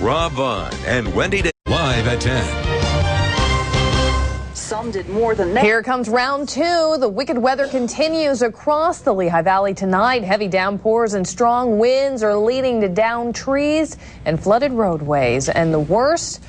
Rob Vaughn and Wendy Davis live at 10. Some did more than that. Here comes round two. The wicked weather continues across the Lehigh Valley tonight. Heavy downpours and strong winds are leading to downed trees and flooded roadways. And the worst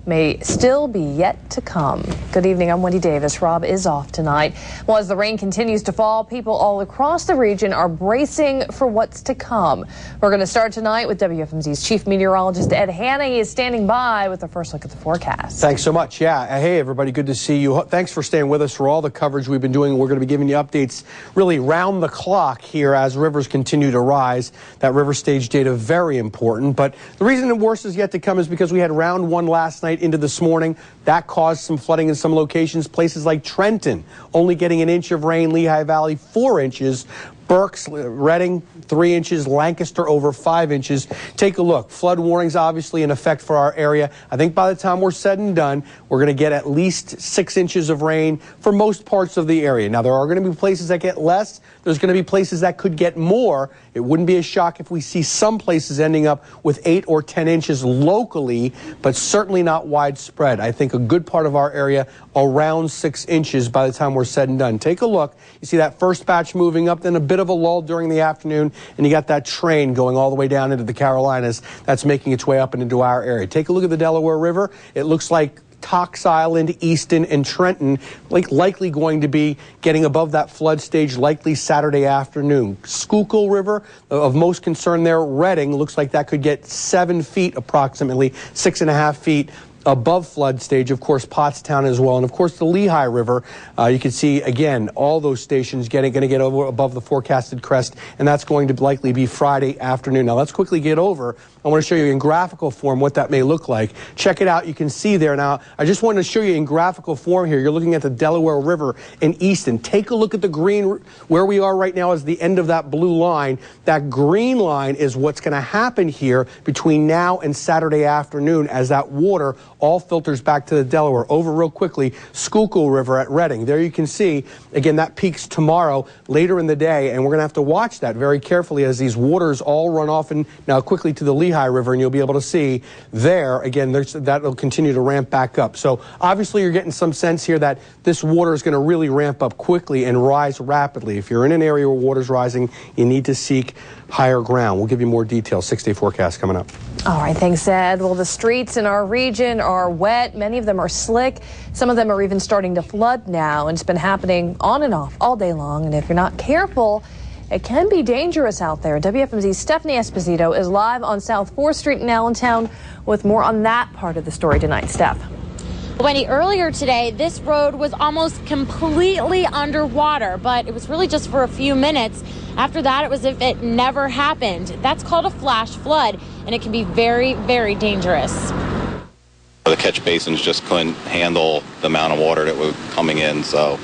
may still be yet to come. Good evening, I'm Wendy Davis. Rob is off tonight. Well, as the rain continues to fall, people all across the region are bracing for what's to come. We're going to start tonight with WFMZ's Chief Meteorologist Ed Hanna. He is standing by with the first look at the forecast. Thanks so much. Yeah. Hey, everybody. Good to see you. Thanks for staying with us for all the coverage we've been doing. We're going to be giving you updates really round the clock here as rivers continue to rise. That river stage data, very important. But the reason the worst is yet to come is because we had round one last night into this morning. That caused some flooding in some locations. Places like Trenton only getting an inch of rain, Lehigh Valley 4 inches, Berks, Reading 3 inches, Lancaster over 5 inches. Take a look. Flood warnings obviously in effect for our area. I think by the time we're said and done, we're going to get at least 6 inches of rain for most parts of the area. Now, there are going to be places that get less. There's going to be places that could get more. It wouldn't be a shock if we see some places ending up with 8 or 10 inches locally, but certainly not widespread. I think a good part of our area around 6 inches by the time we're said and done. Take a look. You see that first batch moving up, then a bit of a lull during the afternoon, and you got that train going all the way down into the Carolinas. That's making its way up and into our area. Take a look at the Delaware River. It looks like Cox Island, Easton, and Trenton likely going to be getting above that flood stage likely Saturday afternoon. Schuylkill River, of most concern there, Reading, looks like that could get 7 feet approximately, 6.5 feet above flood stage. Of course, Pottstown as well. And of course, the Lehigh River, you can see again, all those stations going to get over above the forecasted crest. And that's going to likely be Friday afternoon. Now let's quickly get over. I want to show you in graphical form what that may look like. Check it out. You can see there now. I just wanted to show you in graphical form here. You're looking at the Delaware River in Easton. Take a look at the green. Where we are right now is the end of that blue line. That green line is what's going to happen here between now and Saturday afternoon as that water all filters back to the Delaware. Over real quickly, Schuylkill River at Reading. There you can see, again, that peaks tomorrow later in the day, and we're going to have to watch that very carefully as these waters all run off and now quickly to the Lehigh River, and you'll be able to see there, again, that will continue to ramp back up. So obviously you're getting some sense here that this water is going to really ramp up quickly and rise rapidly. If you're in an area where water's rising, you need to seek higher ground. We'll give you more details. 6-day forecast coming up. All right, thanks, Ed. Well, the streets in our region are wet. Many of them are slick. Some of them are even starting to flood now, and it's been happening on and off all day long. And if you're not careful, it can be dangerous out there. WFMZ's Stephanie Esposito is live on South 4th Street in Allentown with more on that part of the story tonight. Steph. Wendy, earlier today, this road was almost completely underwater, but it was really just for a few minutes. After that, it was as if it never happened. That's called a flash flood, and it can be very, very dangerous. The catch basins just couldn't handle the amount of water that was coming in, so,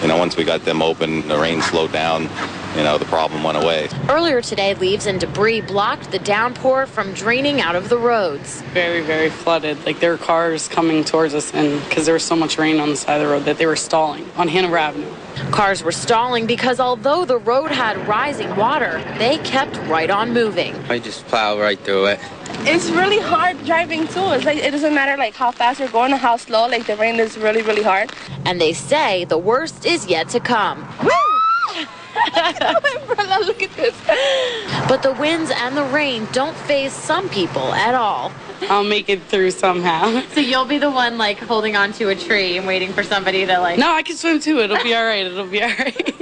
once we got them open, the rain slowed down, the problem went away. Earlier today, leaves and debris blocked the downpour from draining out of the roads. Very, very flooded. Like, there were cars coming towards us, and because there was so much rain on the side of the road that they were stalling on Hanover Avenue. Cars were stalling because although the road had rising water, they kept right on moving. I just plow right through it. It's really hard driving too. It's like it doesn't matter how fast you're going or how slow. Like the rain is really, really hard. And they say the worst is yet to come. Umbrella, look at this. But the winds and the rain don't faze some people at all. I'll make it through somehow. So you'll be the one holding onto a tree and waiting for somebody to No, I can swim too. It'll be all right. It'll be all right.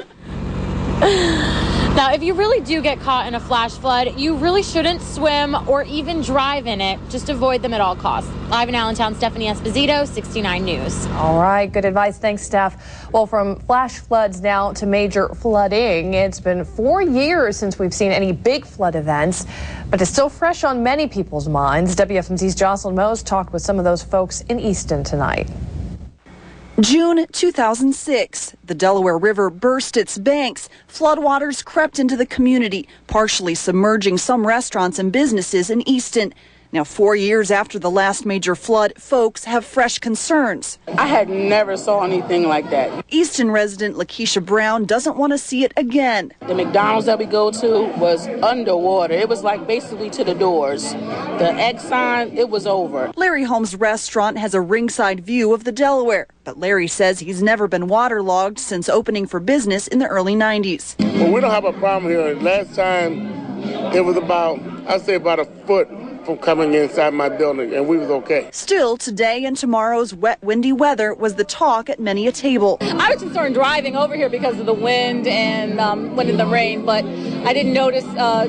Now, if you really do get caught in a flash flood, you really shouldn't swim or even drive in it. Just avoid them at all costs. Live in Allentown, Stephanie Esposito, 69 News. All right, good advice. Thanks, Steph. Well, from flash floods now to major flooding, it's been 4 years since we've seen any big flood events, but it's still fresh on many people's minds. WFMZ's Joscelyn Moes talked with some of those folks in Easton tonight. June 2006, the Delaware River burst its banks. Floodwaters crept into the community, partially submerging some restaurants and businesses in Easton. Now, 4 years after the last major flood, folks have fresh concerns. I had never saw anything like that. Easton resident Lakeisha Brown doesn't want to see it again. The McDonald's that we go to was underwater. It was like basically to the doors. The Exxon, it was over. Larry Holmes' restaurant has a ringside view of the Delaware, but Larry says he's never been waterlogged since opening for business in the early 90s. Well, we don't have a problem here. Last time it was about, I'd say about a foot from coming inside my building, and we was okay. Still, today and tomorrow's wet, windy weather was the talk at many a table. I was concerned driving over here because of the wind and wind and the rain, but I didn't notice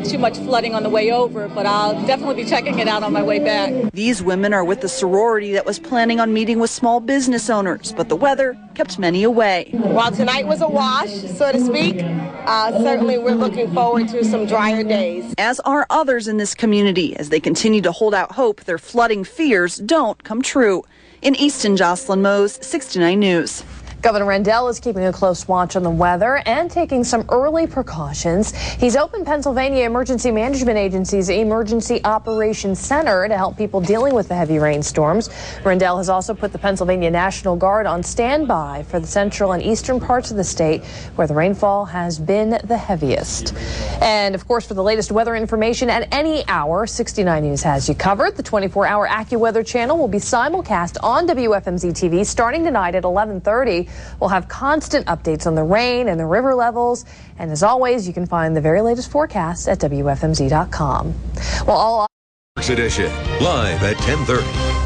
too much flooding on the way over, but I'll definitely be checking it out on my way back. These women are with the sorority that was planning on meeting with small business owners, but the weather kept many away. While tonight was a wash, so to speak, certainly we're looking forward to some drier days. As are others in this community, as they continue to hold out hope their flooding fears don't come true. In Easton, Joscelyn Moes, 69 News. Governor Rendell is keeping a close watch on the weather and taking some early precautions. He's opened Pennsylvania Emergency Management Agency's Emergency Operations Center to help people dealing with the heavy rainstorms. Rendell has also put the Pennsylvania National Guard on standby for the central and eastern parts of the state where the rainfall has been the heaviest. And, of course, for the latest weather information at any hour, 69 News has you covered. The 24-hour AccuWeather channel will be simulcast on WFMZ TV starting tonight at 11:30. We'll have constant updates on the rain and the river levels. And as always, you can find the very latest forecast at WFMZ.com. Well, all Berks edition, live at 10:30.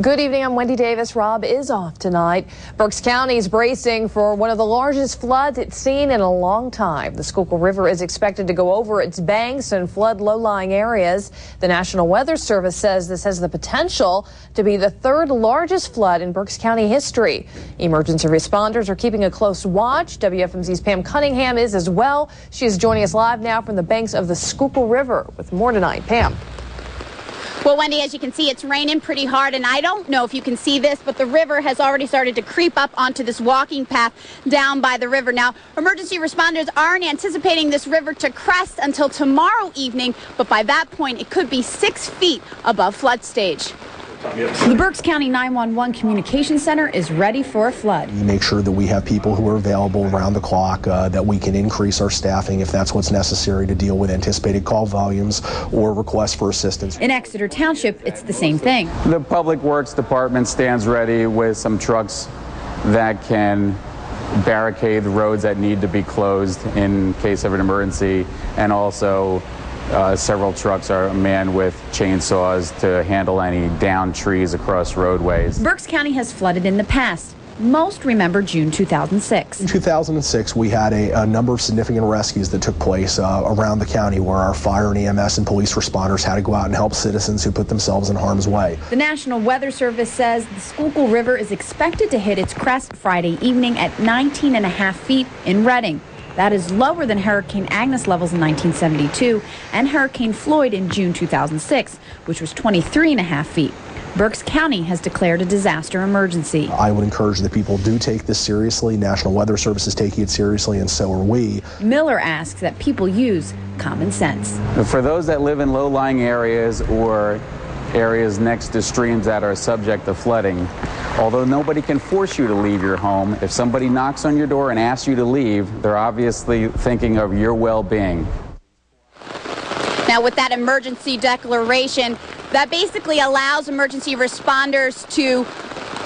Good evening, I'm Wendy Davis. Rob is off tonight. Berks County is bracing for one of the largest floods it's seen in a long time. The Schuylkill River is expected to go over its banks and flood low-lying areas. The National Weather Service says this has the potential to be the third largest flood in Berks County history. Emergency responders are keeping a close watch. WFMZ's Pam Cunningham is as well. She is joining us live now from the banks of the Schuylkill River with more tonight. Pam. Well, Wendy, as you can see, it's raining pretty hard, and I don't know if you can see this, but the river has already started to creep up onto this walking path down by the river. Now, emergency responders aren't anticipating this river to crest until tomorrow evening, but by that point, it could be 6 feet above flood stage. The Berks County 911 Communication Center is ready for a flood. We make sure that we have people who are available around the clock, that we can increase our staffing if that's what's necessary to deal with anticipated call volumes or requests for assistance. In Exeter Township, it's the same thing. The Public Works Department stands ready with some trucks that can barricade the roads that need to be closed in case of an emergency, and also several trucks are manned with chainsaws to handle any downed trees across roadways. Berks County has flooded in the past. Most remember June 2006. In 2006, we had a number of significant rescues that took place around the county where our fire and EMS and police responders had to go out and help citizens who put themselves in harm's way. The National Weather Service says the Schuylkill River is expected to hit its crest Friday evening at 19.5 feet in Redding. That is lower than Hurricane Agnes levels in 1972 and Hurricane Floyd in June 2006, which was 23.5 feet. Berks County has declared a disaster emergency. I would encourage that people do take this seriously. National Weather Service is taking it seriously, and so are we. Miller asks that people use common sense. For those that live in low-lying areas or areas next to streams that are subject to flooding, although nobody can force you to leave your home, if somebody knocks on your door and asks you to leave, they're obviously thinking of your well-being. Now, with that emergency declaration, that basically allows emergency responders to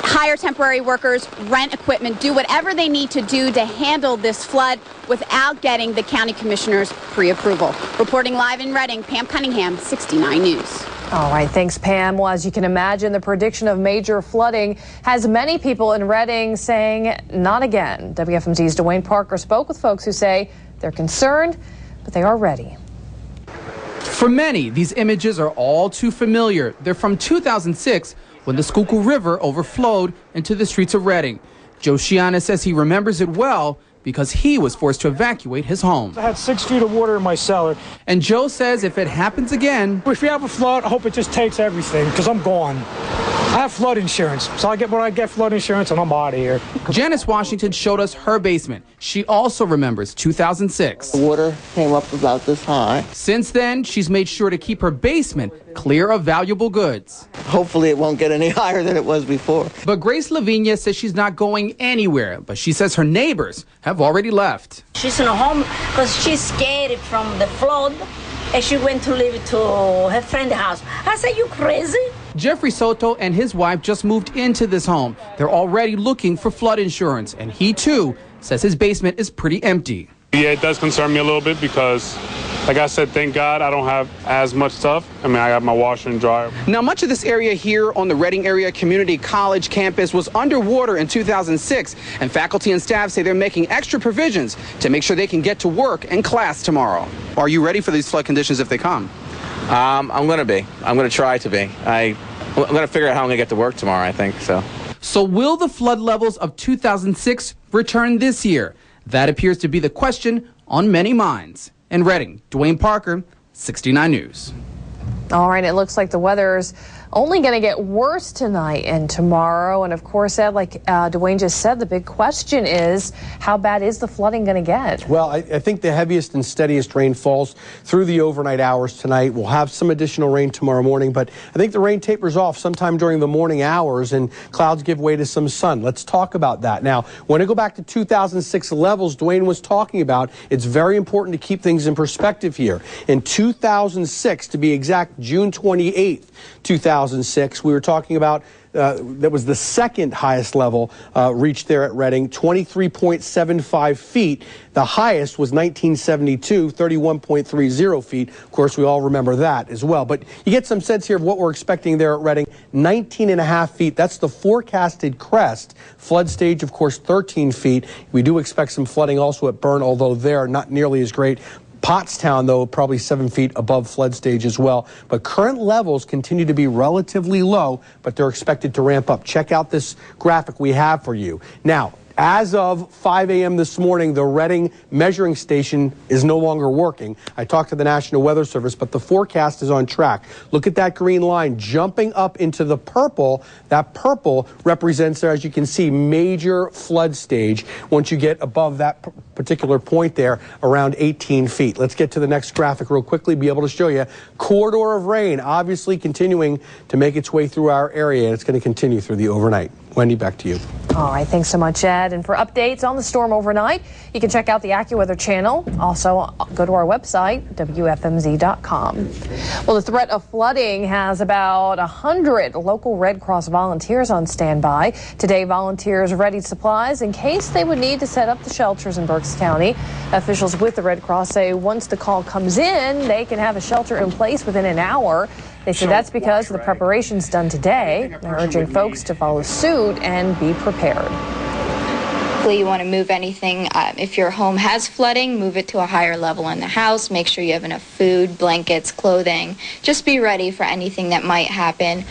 hire temporary workers, rent equipment, do whatever they need to do to handle this flood without getting the county commissioner's pre-approval. Reporting live in Redding, Pam Cunningham, 69 News. All right, thanks, Pam. Well, as you can imagine, the prediction of major flooding has many people in Redding saying, not again. WFMZ's Dwayne Parker spoke with folks who say they're concerned, but they are ready. For many, these images are all too familiar. They're from 2006, when the Schuylkill River overflowed into the streets of Redding. Joe Shiana says he remembers it well because he was forced to evacuate his home. I had 6 feet of water in my cellar. And Joe says if it happens again... If we have a flood, I hope it just takes everything, because I'm gone. I have flood insurance, so when I get flood insurance, and I'm out of here. Janice Washington showed us her basement. She also remembers 2006. The water came up about this high. Since then, she's made sure to keep her basement clear of valuable goods. Hopefully it won't get any higher than it was before. But Grace Lavinia says she's not going anywhere, but she says her neighbors have already left. She's in a home because she's scared from the flood, and she went to live to her friend's house. I said, you crazy? Jeffrey Soto and his wife just moved into this home. They're already looking for flood insurance, and he too says his basement is pretty empty. Yeah, it does concern me a little bit because, like I said, thank God I don't have as much stuff. I mean, I got my washer and dryer. Now, much of this area here on the Reading Area Community College campus was underwater in 2006, and faculty and staff say they're making extra provisions to make sure they can get to work and class tomorrow. Are you ready for these flood conditions if they come? I'm going to be. I'm going to try to be. I'm going to figure out how I'm going to get to work tomorrow, I think, so. So will the flood levels of 2006 return this year? That appears to be the question on many minds. In Reading, Dwayne Parker, 69 News. All right, it looks like the weather's only going to get worse tonight and tomorrow. And of course, Ed, like Dwayne just said, the big question is, how bad is the flooding going to get? Well, I think the heaviest and steadiest rain falls through the overnight hours tonight. We'll have some additional rain tomorrow morning, but I think the rain tapers off sometime during the morning hours and clouds give way to some sun. Let's talk about that. Now, when I go back to 2006 levels Dwayne was talking about, it's very important to keep things in perspective here. In 2006, to be exact, June 28th, 2006, we were talking about that was the second highest level reached there at Reading, 23.75 feet. The highest was 1972, 31.30 feet. Of course, we all remember that as well. But you get some sense here of what we're expecting there at Reading. 19.5 feet. That's the forecasted crest. Flood stage, of course, 13 feet. We do expect some flooding also at Bern, although there not nearly as great. Pottstown, though, probably 7 feet above flood stage as well. But current levels continue to be relatively low, but they're expected to ramp up. Check out this graphic we have for you. Now, as of 5 a.m. this morning, the Reading measuring station is no longer working. I talked to the National Weather Service, but the forecast is on track. Look at that green line jumping up into the purple. That purple represents, as you can see, major flood stage once you get above that particular point there, around 18 feet. Let's get to the next graphic real quickly, be able to show you. Corridor of rain, obviously continuing to make its way through our area, and it's going to continue through the overnight. Wendy, back to you. All right, thanks so much, Ed. And for updates on the storm overnight, you can check out the AccuWeather channel. Also, go to our website, WFMZ.com. Well, the threat of flooding has about 100 local Red Cross volunteers on standby. Today, volunteers readied supplies in case they would need to set up the shelters in Berks County. Officials with the Red Cross say once the call comes in, they can have a shelter in place within an hour. They say that's because of the preparations done today. They're urging folks to follow suit and be prepared. You want to move anything. If your home has flooding, move it to a higher level in the house. Make sure you have enough food, blankets, clothing. Just be ready for anything that might happen.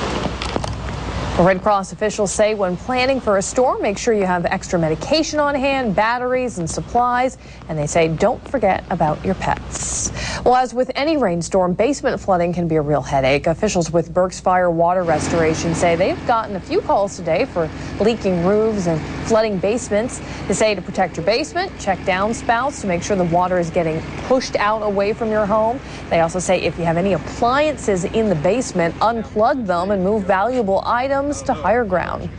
Red Cross officials say when planning for a storm, make sure you have extra medication on hand, batteries and supplies, and they say don't forget about your pets. Well, as with any rainstorm, basement flooding can be a real headache. Officials with Berks Fire Water Restoration say they've gotten a few calls today for leaking roofs and flooding basements. They say to protect your basement, check downspouts to make sure the water is getting pushed out away from your home. They also say if you have any appliances in the basement, unplug them and move valuable items to higher ground.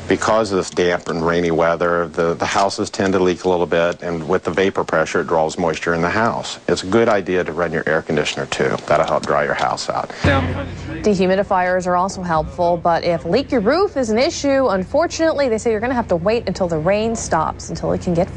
Because of this damp and rainy weather, the houses tend to leak a little bit, and with the vapor pressure, it draws moisture in the house. It's a good idea to run your air conditioner, too. That'll help dry your house out. Dehumidifiers are also helpful, but if leak your roof is an issue, unfortunately, they say you're going to have to wait until the rain stops until it can get